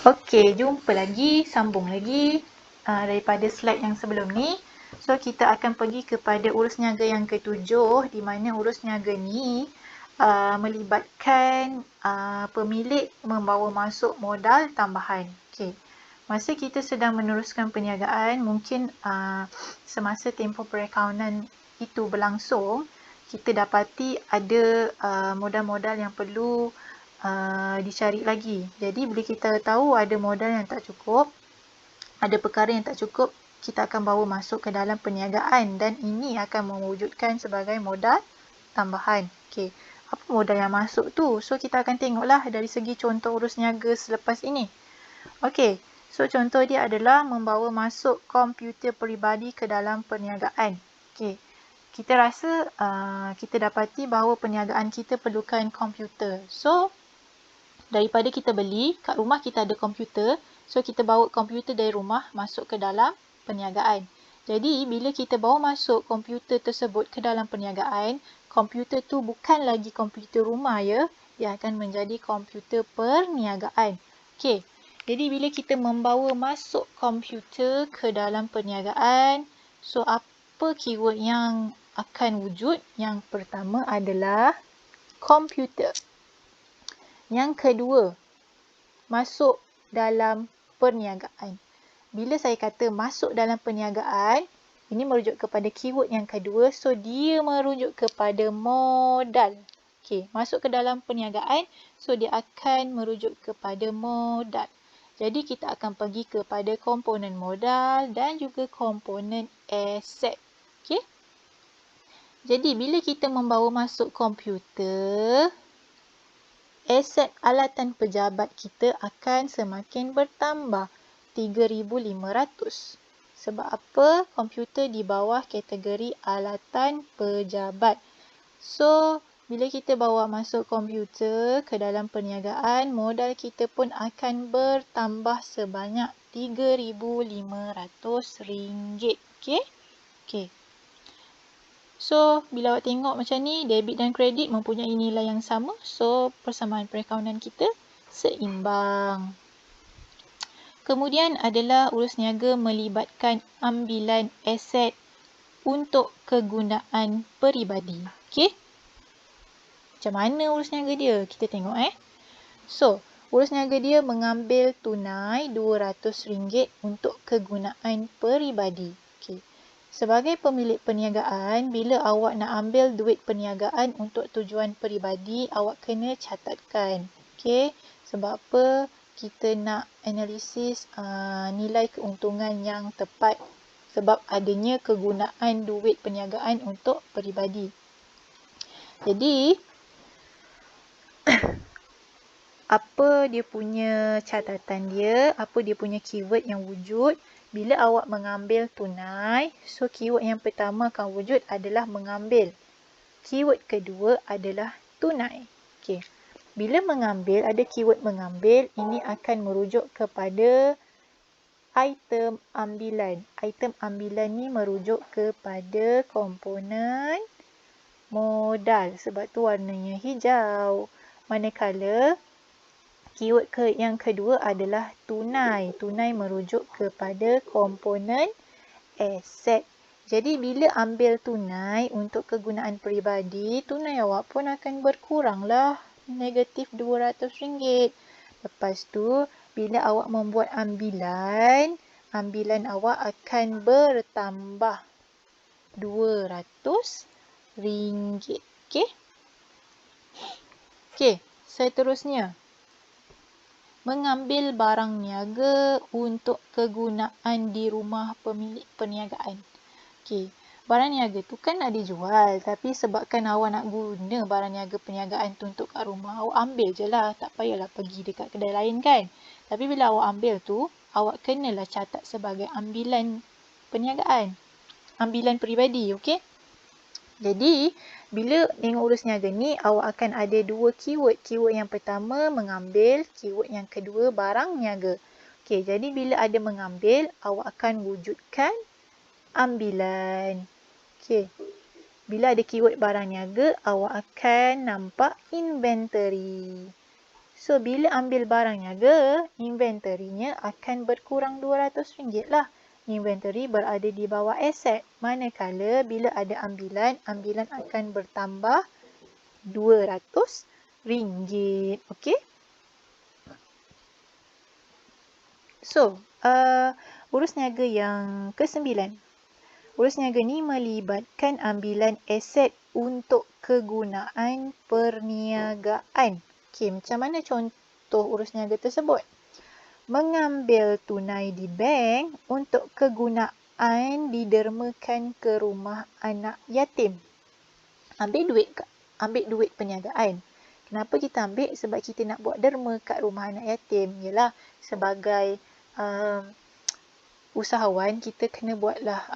Okey, jumpa lagi, sambung lagi daripada slide yang sebelum ni. So, kita akan pergi kepada urus niaga yang ketujuh, di mana urus niaga ni melibatkan pemilik membawa masuk modal tambahan. Okey. Masa kita sedang meneruskan perniagaan, mungkin semasa tempoh perakaunan itu berlangsung, kita dapati ada modal-modal yang perlu dicari lagi. Jadi bila kita tahu ada modal yang tak cukup, ada perkara yang tak cukup, kita akan bawa masuk ke dalam perniagaan dan ini akan mewujudkan sebagai modal tambahan. Okey. Apa modal yang masuk tu? So kita akan tengoklah dari segi contoh urus niaga selepas ini. Okey. So contoh dia adalah membawa masuk komputer peribadi ke dalam perniagaan. Okey. Kita rasa kita dapati bahawa perniagaan kita perlukan komputer. So daripada kita beli, kat rumah kita ada komputer, so kita bawa komputer dari rumah masuk ke dalam perniagaan. Jadi, bila kita bawa masuk komputer tersebut ke dalam perniagaan, komputer tu bukan lagi komputer rumah ya, dia akan menjadi komputer perniagaan. Okey, jadi bila kita membawa masuk komputer ke dalam perniagaan, so apa keyword yang akan wujud? Yang pertama adalah komputer. Yang kedua, masuk dalam perniagaan. Bila saya kata masuk dalam perniagaan, ini merujuk kepada keyword yang kedua. So, dia merujuk kepada modal. Okey, masuk ke dalam perniagaan. So, dia akan merujuk kepada modal. Jadi, kita akan pergi kepada komponen modal dan juga komponen aset. Okey. Jadi, bila kita membawa masuk komputer, aset alatan pejabat kita akan semakin bertambah 3,500. Sebab apa? Komputer di bawah kategori alatan pejabat. So, bila kita bawa masuk komputer ke dalam perniagaan, modal kita pun akan bertambah sebanyak RM3,500. Okey? Okey. So, bila awak tengok macam ni, debit dan kredit mempunyai nilai yang sama. So, persamaan perakaunan kita seimbang. Kemudian adalah urus niaga melibatkan ambilan aset untuk kegunaan peribadi. Okey? Macam mana urus niaga dia? Kita tengok So, urus niaga dia mengambil tunai RM200 untuk kegunaan peribadi. Okey. Sebagai pemilik perniagaan, bila awak nak ambil duit perniagaan untuk tujuan peribadi, awak kena catatkan. Okey, sebab apa? Kita nak analisis nilai keuntungan yang tepat sebab adanya kegunaan duit perniagaan untuk peribadi. Jadi, apa dia punya catatan dia, apa dia punya keyword yang wujud bila awak mengambil tunai. So, keyword yang pertama akan wujud adalah mengambil. Keyword kedua adalah tunai. Okey. Bila mengambil, ada keyword mengambil, ini akan merujuk kepada item ambilan. Item ambilan ni merujuk kepada komponen modal sebab tu warnanya hijau. Manakala keyword yang kedua adalah tunai. Tunai merujuk kepada komponen aset. Jadi bila ambil tunai untuk kegunaan peribadi, tunai awak pun akan berkuranglah negatif RM200. Lepas tu, bila awak membuat ambilan, ambilan awak akan bertambah RM200. Okey? Okey, seterusnya. Mengambil barang niaga untuk kegunaan di rumah pemilik perniagaan. Okey, barang niaga tu kan nak dijual, tapi sebabkan awak nak guna barang niaga perniagaan tu untuk kat rumah, awak ambil je lah, tak payahlah pergi dekat kedai lain kan. Tapi bila awak ambil tu, awak kenalah catat sebagai ambilan perniagaan, ambilan peribadi, okey? Jadi, bila tengok urus niaga ni, awak akan ada dua keyword. Keyword yang pertama mengambil, keyword yang kedua barang niaga. Okey, jadi bila ada mengambil, awak akan wujudkan ambilan. Okey. Bila ada keyword barang niaga, awak akan nampak inventory. So, bila ambil barang niaga, inventory-nya akan berkurang RM200 lah. Inventory berada di bawah aset. Manakala bila ada ambilan, ambilan akan bertambah RM200. Okey? So, urus niaga yang ke-9. Urus niaga ni melibatkan ambilan aset untuk kegunaan perniagaan. Okey, macam mana contoh urus niaga tersebut? Mengambil tunai di bank untuk kegunaan didermakan ke rumah anak yatim. Ambil duit perniagaan. Kenapa kita ambil? Sebab kita nak buat derma kat rumah anak yatim. Yalah, sebagai usahawan, kita kena buatlah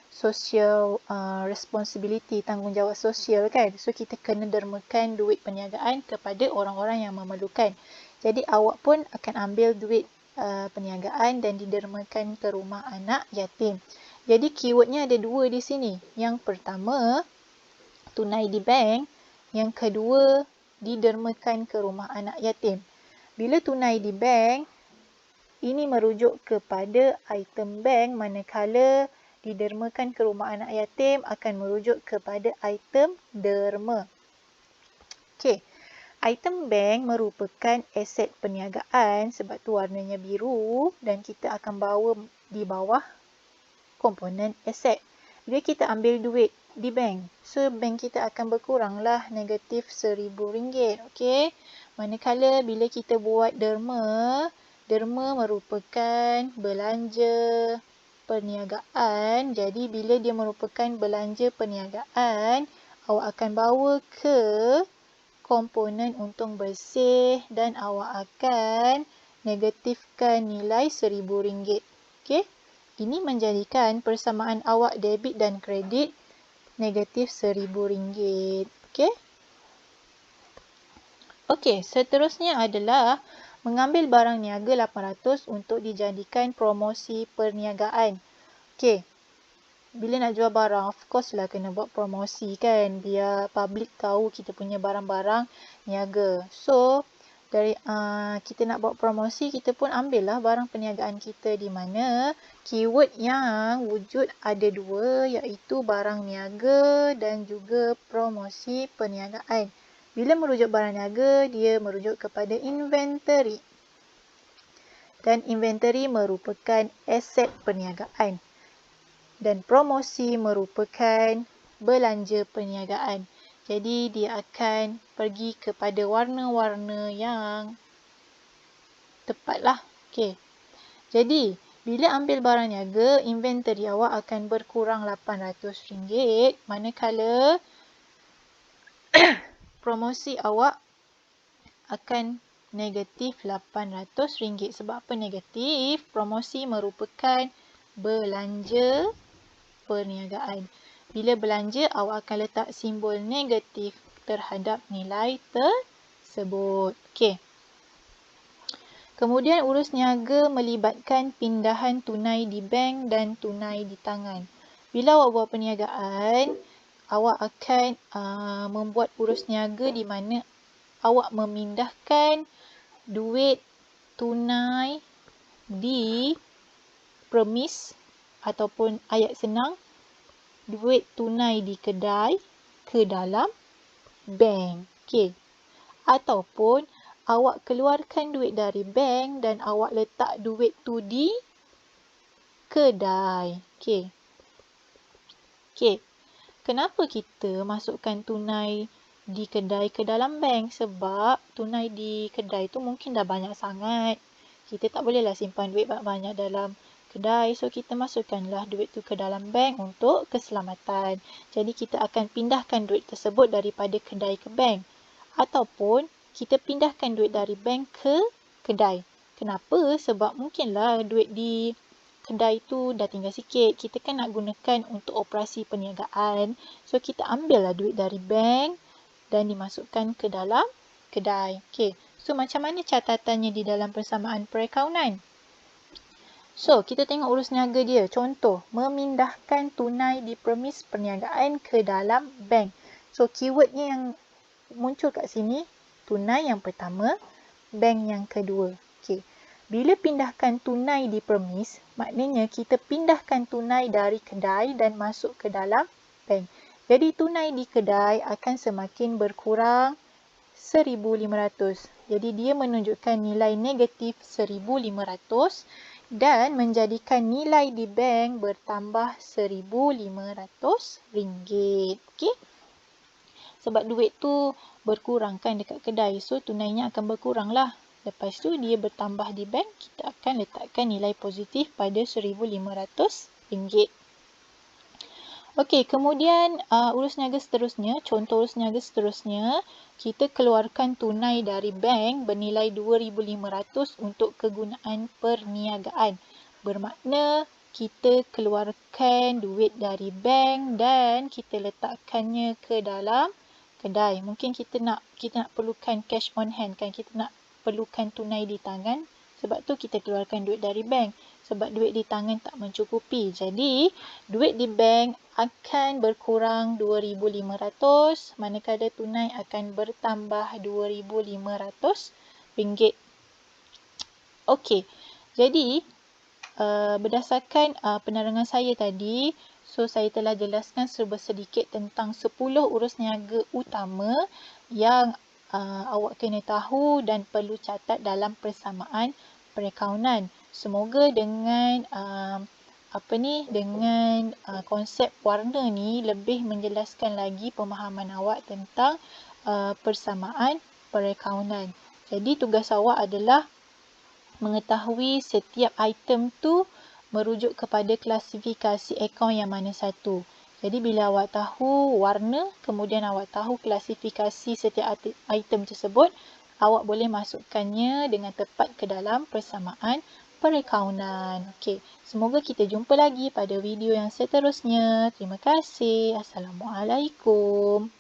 social responsibility, tanggungjawab sosial kan. So, kita kena dermakan duit perniagaan kepada orang-orang yang memerlukan. Jadi, awak pun akan ambil duit perniagaan dan didermakan ke rumah anak yatim. Jadi, keywordnya ada dua di sini. Yang pertama, tunai di bank. Yang kedua, didermakan ke rumah anak yatim. Bila tunai di bank, ini merujuk kepada item bank, manakala didermakan ke rumah anak yatim akan merujuk kepada item derma. Okey. Item bank merupakan aset perniagaan sebab tu warnanya biru dan kita akan bawa di bawah komponen aset. Bila kita ambil duit di bank, so bank kita akan berkuranglah negatif RM1,000. Okey. Manakala bila kita buat derma, derma merupakan belanja perniagaan. Jadi, bila dia merupakan belanja perniagaan, awak akan bawa ke komponen untung bersih dan awak akan negatifkan nilai RM1,000. Okey? Ini menjadikan persamaan awak debit dan kredit negatif RM1,000. Okey? Okey, seterusnya adalah mengambil barang niaga RM800 untuk dijadikan promosi perniagaan. Okey. Bila nak jual barang, of course lah kena buat promosi kan. Biar public tahu kita punya barang-barang niaga. So, dari kita nak buat promosi, kita pun ambil lah barang perniagaan kita di mana keyword yang wujud ada dua, iaitu barang niaga dan juga promosi perniagaan. Bila merujuk barang niaga, dia merujuk kepada inventory. Dan inventory merupakan aset perniagaan. Dan promosi merupakan belanja perniagaan. Jadi, dia akan pergi kepada warna-warna yang tepatlah. Okey. Jadi, bila ambil barang niaga, inventory awak akan berkurang RM800. Manakala promosi awak akan negatif RM800. Sebab apa negatif? Promosi merupakan belanja perniagaan. Bila belanja, awak akan letak simbol negatif terhadap nilai tersebut. Okey. Kemudian urus niaga melibatkan pindahan tunai di bank dan tunai di tangan. Bila awak buat perniagaan, awak akan membuat urus niaga di mana awak memindahkan duit tunai di premis ataupun ayat senang, duit tunai di kedai ke dalam bank. Okey. Ataupun awak keluarkan duit dari bank dan awak letak duit tu di kedai. Okey. Okey. Kenapa kita masukkan tunai di kedai ke dalam bank? Sebab tunai di kedai tu mungkin dah banyak sangat. Kita tak bolehlah simpan duit banyak-banyak dalam kedai. So, kita masukkanlah duit tu ke dalam bank untuk keselamatan. Jadi, kita akan pindahkan duit tersebut daripada kedai ke bank. Ataupun, kita pindahkan duit dari bank ke kedai. Kenapa? Sebab mungkinlah duit di kedai tu dah tinggal sikit. Kita kan nak gunakan untuk operasi perniagaan. So, kita ambillah duit dari bank dan dimasukkan ke dalam kedai. Okey. So, macam mana catatannya di dalam persamaan perakaunan? So, kita tengok urus niaga dia. Contoh, memindahkan tunai di premis perniagaan ke dalam bank. So, keywordnya yang muncul kat sini, tunai yang pertama, bank yang kedua. Okey. Bila pindahkan tunai di permis, maknanya kita pindahkan tunai dari kedai dan masuk ke dalam bank. Jadi tunai di kedai akan semakin berkurang 1,500. Jadi dia menunjukkan nilai negatif 1,500 dan menjadikan nilai di bank bertambah RM1,500. Okey. Sebab duit tu berkurang kan dekat kedai. So tunainya akan berkurang lah. Lepas tu dia bertambah di bank, kita akan letakkan nilai positif pada RM1,500. Okey, kemudian urus niaga seterusnya, contoh urus niaga seterusnya, kita keluarkan tunai dari bank bernilai RM2,500 untuk kegunaan perniagaan. Bermakna kita keluarkan duit dari bank dan kita letakkannya ke dalam kedai. Mungkin kita nak perlukan cash on hand kan, kita nak perlukan tunai di tangan. Sebab tu kita keluarkan duit dari bank. Sebab duit di tangan tak mencukupi. Jadi, duit di bank akan berkurang RM2,500. Manakala tunai akan bertambah RM2,500. Okey. Jadi, berdasarkan penerangan saya tadi, so saya telah jelaskan serba sedikit tentang 10 urus niaga utama yang awak kena tahu dan perlu catat dalam persamaan perakaunan. Semoga dengan konsep warna ni lebih menjelaskan lagi pemahaman awak tentang persamaan perakaunan. Jadi tugas awak adalah mengetahui setiap item tu merujuk kepada klasifikasi akaun yang mana satu. Jadi bila awak tahu warna, kemudian awak tahu klasifikasi setiap item tersebut, awak boleh masukkannya dengan tepat ke dalam persamaan perakaunan. Okey, semoga kita jumpa lagi pada video yang seterusnya. Terima kasih. Assalamualaikum.